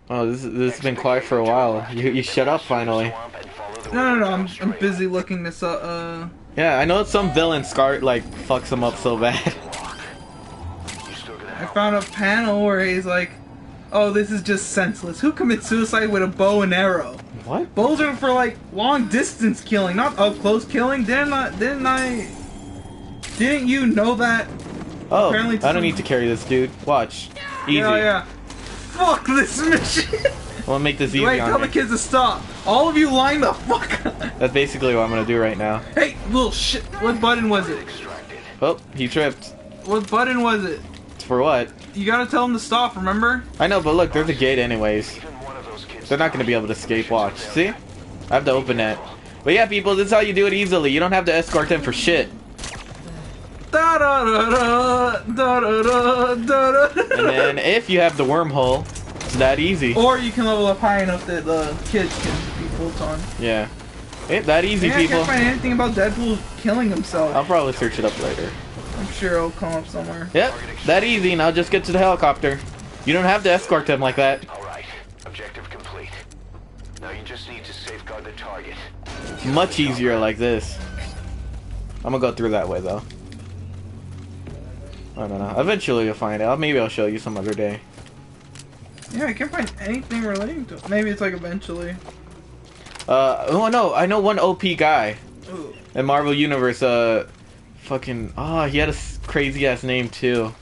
Oh, this has been quiet for a while. You shut up finally. No, I'm busy looking this up. Yeah, I know some villain Scar like fucks him up so bad. I found a panel where he's like, "Oh, this is just senseless. Who commits suicide with a bow and arrow? What? Bows are for like long distance killing, not up close killing. Didn't you know that? Oh, Apparently I don't need to carry this, dude. Watch. Easy. Yeah. Fuck this mission. I'm gonna make this easy Wait, on tell you. the kids to stop. All of you line the fuck up. That's basically what I'm gonna do right now. Hey, little shit. What button was it? Extracted. Oh, he tripped. What button was it? For what? You gotta tell them to stop, remember? I know, but look, there's a gate anyways. Even one of those kids. They're not gonna be able to escape. Watch. See? I have to open that. But yeah, people, this is how you do it easily. You don't have to escort them for shit. Da da da da da da da da. And then if you have the wormhole, it's that easy. Or you can level up high enough that the kids can be full time. Yeah. Ain't that easy, Yeah, I people. can't find anything about Deadpool killing himself. I'll probably search it up later. I'm sure it'll come up somewhere. Yep, that easy. Now just get to the helicopter. You don't have to escort them like that. Alright, objective complete. Now you just need to safeguard the target. Much easier like this. I'm gonna go through that way though. I don't know. Eventually you'll find out. Maybe I'll show you some other day. Yeah, I can't find anything relating to it. Maybe it's like eventually. Oh no, I know one OP guy Ooh. in Marvel Universe. Fucking. Oh, he had a crazy ass name too.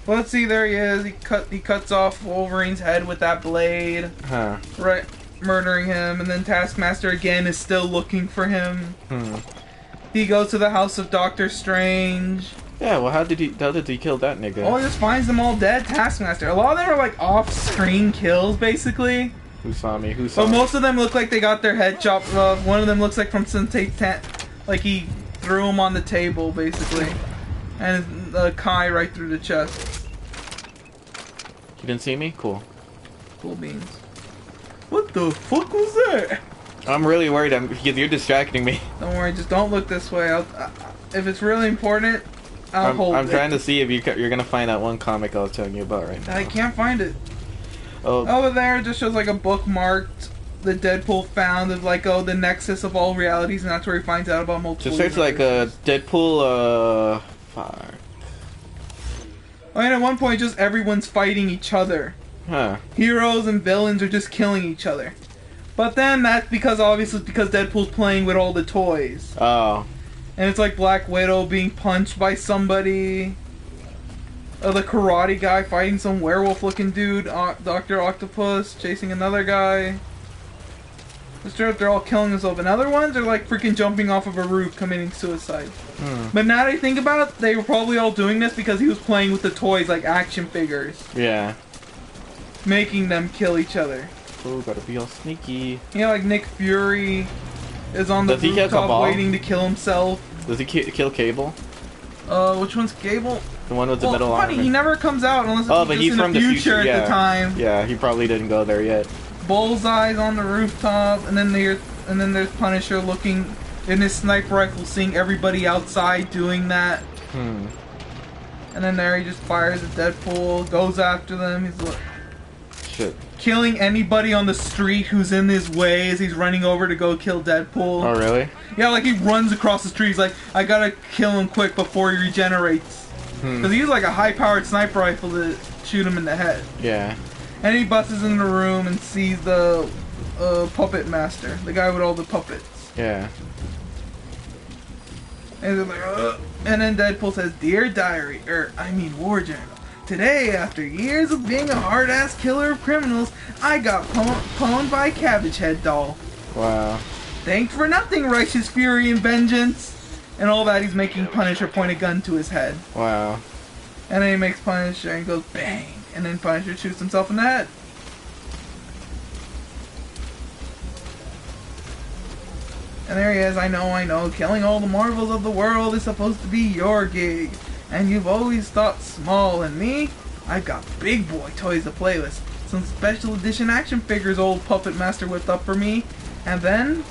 Well, let's see. There he is. He cuts off Wolverine's head with that blade, Huh. right, murdering him. And then Taskmaster again is still looking for him. Hmm. He goes to the house of Doctor Strange. Yeah, well, how did he kill that nigga? Oh, he just finds them all dead. Taskmaster. A lot of them are like off-screen kills, basically. Who saw me? Who saw But me? most of them look like they got their head chopped off. One of them looks like from some like he threw him on the table, basically. And Kai right through the chest. You didn't see me? Cool. Cool beans. What the fuck was that? I'm really worried because you're distracting me. Don't worry, just don't look this way. If it's really important, I'll hold it. I'm trying to see if you're gonna find that one comic I was telling you about right now. I can't find it. Oh, Over there, it just shows like a bookmarked that Deadpool found of like, oh, the nexus of all realities, and that's where he finds out about multiple. just search like Deadpool. Fuck. I mean, at one point, just everyone's fighting each other. Huh. Heroes and villains are just killing each other. But then that's because obviously it's because Deadpool's playing with all the toys. Oh. And it's like Black Widow being punched by somebody. The karate guy fighting some werewolf looking dude. Dr. Octopus chasing another guy. Just sure if they're all killing themselves. And other ones are like freaking jumping off of a roof committing suicide. But now that I think about it, they were probably all doing this because he was playing with the toys like action figures. Yeah. Making them kill each other. Oh, gotta be all sneaky. You know, like Nick Fury is on the Does he kill rooftop Cabal? waiting to kill himself. Does he kill Cable? Which one's Gable? The one with the middle funny, armor. he never comes out unless Oh, it's but just he's in from the the future at yeah. the time. Yeah, he probably didn't go there yet. Bullseye's on the rooftop, and then there's Punisher looking in his sniper rifle, seeing everybody outside doing that. Hmm. And then there he just fires at Deadpool, goes after them. He's Shit. killing anybody on the street who's in his way as he's running over to go kill Deadpool. Oh, really? Yeah, like he runs across the street. He's like, I gotta kill him quick before he regenerates. Because he used like a high-powered sniper rifle to shoot him in the head. Yeah. And he busts in the room and sees the puppet master, the guy with all the puppets. Yeah. And they're like, ugh. And then Deadpool says, Dear Diary, War Journal. Today, after years of being a hard-ass killer of criminals, I got pwned by a Cabbage Head doll. Wow. Thanks for nothing, righteous fury and vengeance. And all that, he's making Punisher point a gun to his head. Wow. And then he makes Punisher and goes bang. And then Punisher shoots himself in the head. And there he is, I know, killing all the marvels of the world is supposed to be your gig. And you've always thought small, and me? I've got big boy toys to play with. Some special edition action figures old Puppet Master whipped up for me. And then,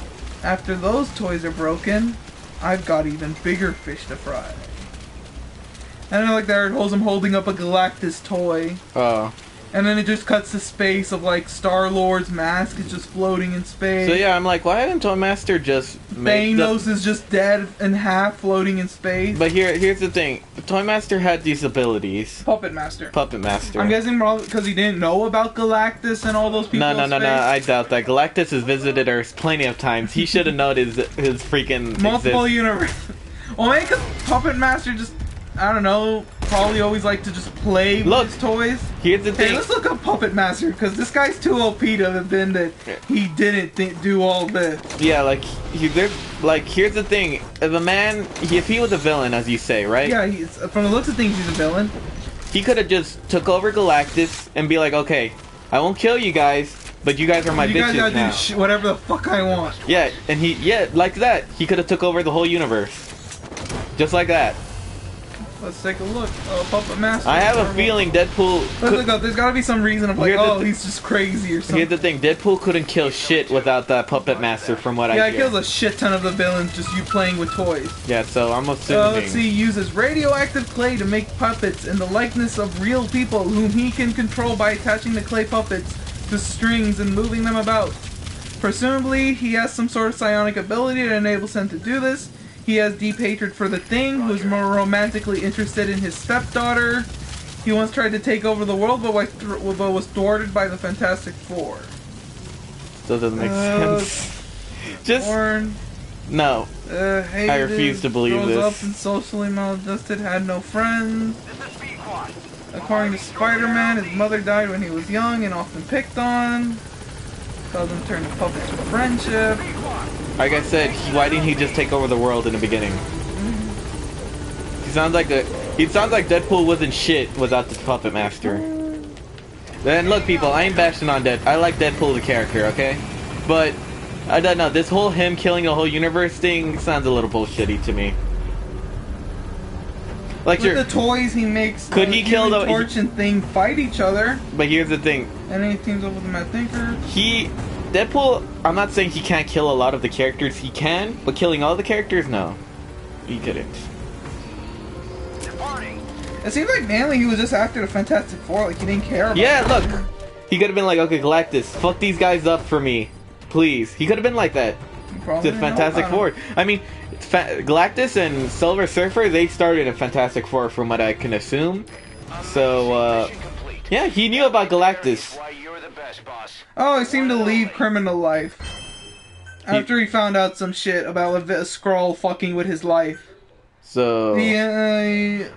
after those toys are broken, I've got even bigger fish to fry. And then like there it holds him holding up a Galactus toy. Oh. And then it just cuts to space of like Star-Lord's mask is just floating in space. So yeah, I'm like, why didn't Toy Master just make Thanos is just dead in half floating in space. But here's the thing. Toy Master had these abilities. Puppet Master. Puppet Master. I'm guessing probably because he didn't know about Galactus and all those people No, in no, space. I doubt that. Galactus has visited Earth plenty of times. He should have known his freaking Multiple exist. universes. Well, maybe because Puppet Master just, I don't know, probably always like to just play Look, with his toys. Here's the Hey, thing. let's look up Puppet Master, because this guy's too OP to have been that he didn't do all this. Yeah, here's the thing. If he was a villain, as you say, right? Yeah, from the looks of things, he's a villain. He could have just took over Galactus and be like, okay, I won't kill you guys, but you guys are my You guys bitches gotta now. do whatever the fuck I want. Yeah, and like that. He could have took over the whole universe. Just like that. Let's take a look. Puppet Master. I have a feeling Deadpool... Let's look up. There's gotta be some reason of like, he's just crazy or something. Here's the thing, Deadpool couldn't kill shit without that Puppet Master from what I Yeah, hear. he kills a shit ton of the villains just you playing with toys. Yeah, so I'm assuming... Let's see, he uses radioactive clay to make puppets in the likeness of real people whom he can control by attaching the clay puppets to strings and moving them about. Presumably, he has some sort of psionic ability that enables him to do this. He has deep hatred for the Thing, who's more romantically interested in his stepdaughter. He once tried to take over the world, but was thwarted by the Fantastic Four. Still doesn't make sense. Just... Born, No. hated, I refuse to believe grows this. up and socially maladjusted, had no friends. According to Spider-Man, his mother died when he was young and often picked on. Caused him to turn to puppets for friendship. Like I said, why didn't he just take over the world in the beginning? sounds like Deadpool wasn't shit without the Puppet Master. Then look, people, I ain't bashing on Deadpool. I like Deadpool the character, okay? But I don't know. This whole him killing the whole universe thing sounds a little bullshitty to me. Like With the toys he makes, could he kill the Torch and Thing fight each other? But here's the thing. And then he teams up with the Mad Thinker. Deadpool, I'm not saying he can't kill a lot of the characters. He can, but killing all the characters, no. He couldn't. It seems like mainly he was just after the Fantastic Four, like he didn't care about Yeah, them. look. He could have been like, okay, Galactus, fuck these guys up for me. Please. He could have been like that. Probably To Fantastic Four. I mean, Galactus and Silver Surfer, they started in Fantastic Four from what I can assume. So, yeah, he knew about Galactus. Oh, he seemed to leave criminal life. After he found out some shit about a Skrull fucking with his life. So,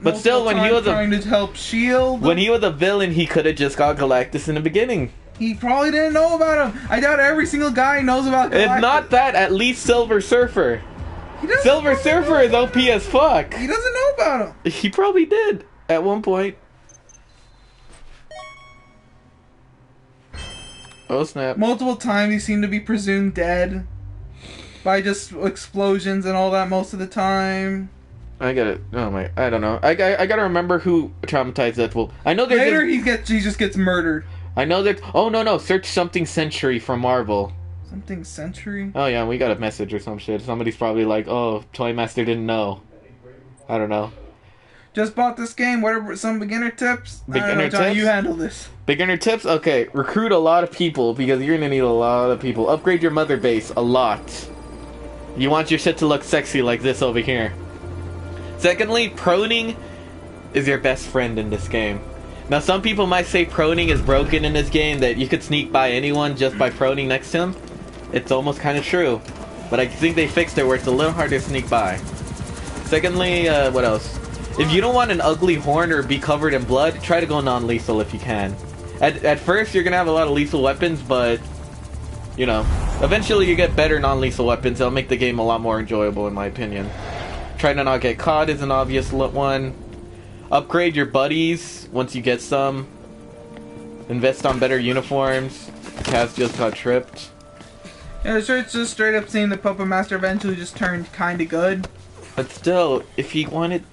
but still, when he was trying to help Shield, when he was a villain, he could have just got Galactus in the beginning. He probably didn't know about him. I doubt every single guy knows about Galactus. If not that, at least Silver Surfer. Silver Surfer is OP as fuck. He doesn't know about him. He probably did at one point. Oh snap! Multiple times he seemed to be presumed dead by just explosions and all that most of the time. I get it. Oh my! I don't know. I gotta remember who traumatized Deadpool. I know there's later he just gets murdered. I know that. Oh no! Search something Century from Marvel. Something Century. Oh yeah, we got a message or some shit. Somebody's probably like, "Oh, Toy Master didn't know." I don't know. Just bought this game. What are some beginner tips? Beginner John, tips? you handle this. Beginner tips? Okay, recruit a lot of people because you're gonna need a lot of people. Upgrade your mother base a lot. You want your shit to look sexy like this over here. Secondly, proning is your best friend in this game. Now, some people might say proning is broken in this game, that you could sneak by anyone just by proning next to him. It's almost kind of true. But I think they fixed it where it's a little harder to sneak by. Secondly, what else? If you don't want an ugly horn or be covered in blood, try to go non-lethal if you can. At first, you're gonna have a lot of lethal weapons, but, you know, eventually you get better non-lethal weapons. They'll make the game a lot more enjoyable, in my opinion. Try to not get caught is an obvious one. Upgrade your buddies once you get some. Invest on better uniforms. Kaz just got tripped. Yeah, it's just straight up seeing the Puppet Master eventually just turned kinda good. But still, if he wanted...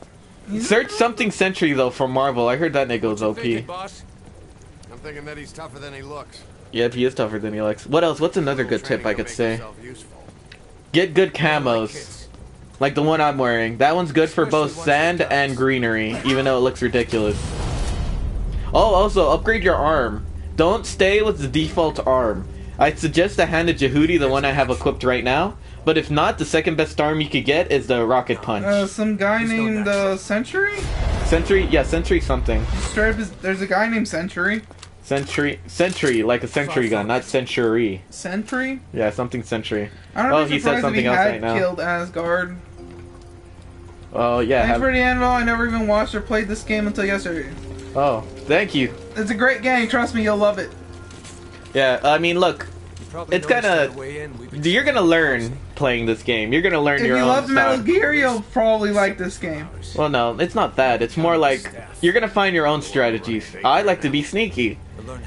Search something Sentry, though, from Marvel. I heard that nigga's OP. I'm thinking that he's tougher than he looks. Yeah, he is tougher than he looks. What else? What's another good tip I could say? Get good camos. Like the one I'm wearing. That one's good for both sand and greenery, even though it looks ridiculous. Oh, also, upgrade your arm. Don't stay with the default arm. I'd suggest to hand to Jehudi, the one I have equipped right now. But if not, the second best arm you could get is the Rocket Punch. Some guy named Sentry? Sentry? Yeah, Sentry something. Straight up there's a guy named Sentry. Sentry, like a sentry gun, not Century. Sentry? Yeah, something Sentry. I don't know. Oh, he said something else right now. Killed Asgard. Oh yeah. Thanks for the info. I never even watched or played this game until yesterday. Oh, thank you. It's a great game. Trust me, you'll love it. Yeah, I mean, look, it's kinda... You're gonna learn playing this game. You're gonna learn your own stuff. If you love Metal stuff. Gear, you'll probably like this game. Well, no, it's not that. It's more like, you're gonna find your own strategies. I like to be sneaky.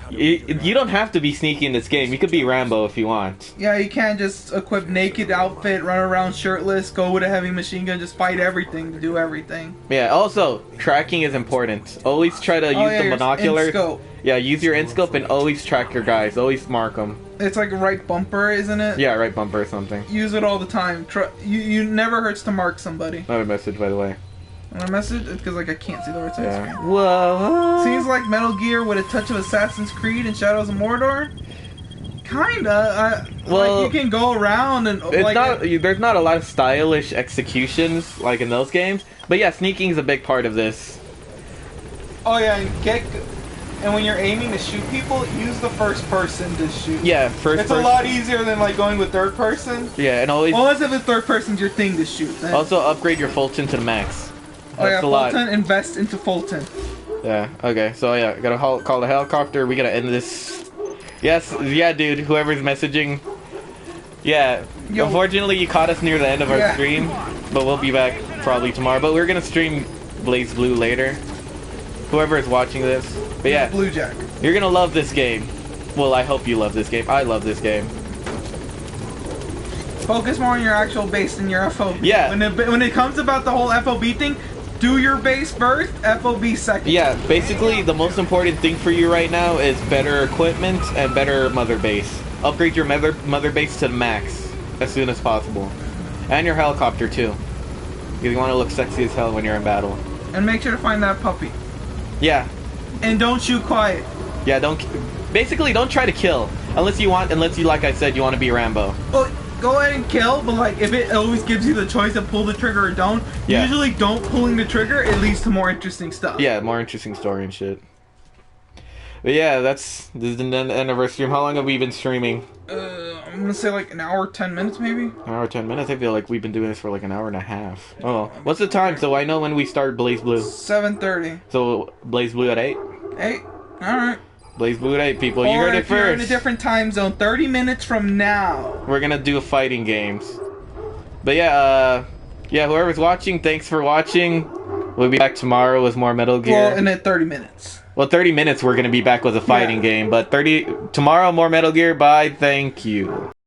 You don't have to be sneaky in this game. You could be Rambo if you want. Yeah, you can't just equip naked outfit, run around shirtless, go with a heavy machine gun, just fight everything to do everything. Yeah, also, tracking is important. Always try to use the binoculars. Yeah, use your in-scope and always track your guys. Always mark them. It's like a right bumper, isn't it? Yeah, right bumper or something. Use it all the time. You never hurts to mark somebody. Another message, by the way. Another message? Because like I can't see the right side Yeah. screen. Whoa. Seems like Metal Gear with a touch of Assassin's Creed and Shadows of Mordor. Kinda. Well, like you can go around and it's not. There's not a lot of stylish executions like in those games, but yeah, sneaking is a big part of this. Oh yeah, and when you're aiming to shoot people, use the first person to shoot. Yeah, first. It's a lot easier than like going with third person. Yeah, and always. Unless if the third person's your thing to shoot. Then. Also, upgrade your Fulton to the max. That's a lot. Fulton, invest into Fulton. Yeah. Okay. So yeah, gotta call the helicopter. We gotta end this. Yes. Yeah, dude. Whoever's messaging. Yeah. Unfortunately, you caught us near the end of our stream, but we'll be back probably tomorrow. But we're gonna stream Blaze Blue later. Whoever is watching this. But yeah, Blue Jack. you're gonna love this game. Well, I hope you love this game. I love this game. Focus more on your actual base than your FOB. Yeah. When it comes about the whole FOB thing, do your base first, FOB second. Yeah, basically the most important thing for you right now is better equipment and better mother base. Upgrade your mother base to the max as soon as possible. And your helicopter too. Because you want to look sexy as hell when you're in battle. And make sure to find that puppy. Yeah. And don't shoot quiet. Yeah, basically don't try to kill. Unless you, like I said, you want to be Rambo. Well, go ahead and kill, but like if it always gives you the choice to pull the trigger or don't, Yeah. usually don't pulling the trigger, it leads to more interesting stuff. Yeah, more interesting story and shit. But yeah, this is the end of our stream. How long have we been streaming? I'm gonna say like an hour, 10 minutes maybe? An hour, 10 minutes? I feel like we've been doing this for like an hour and a half. Oh, what's the time so I know when we start Blaze Blue? 7:30. So, Blaze Blue at 8? 8? Alright. Blaze Blue at 8, people. You Or heard it if you're in a first. different time zone, 30 minutes from now. We're gonna do fighting games. But yeah, whoever's watching, thanks for watching. We'll be back tomorrow with more Metal Gear. Well, and then 30 minutes. Well, 30 minutes we're gonna be back with a fighting game, but tomorrow more Metal Gear. Bye, thank you.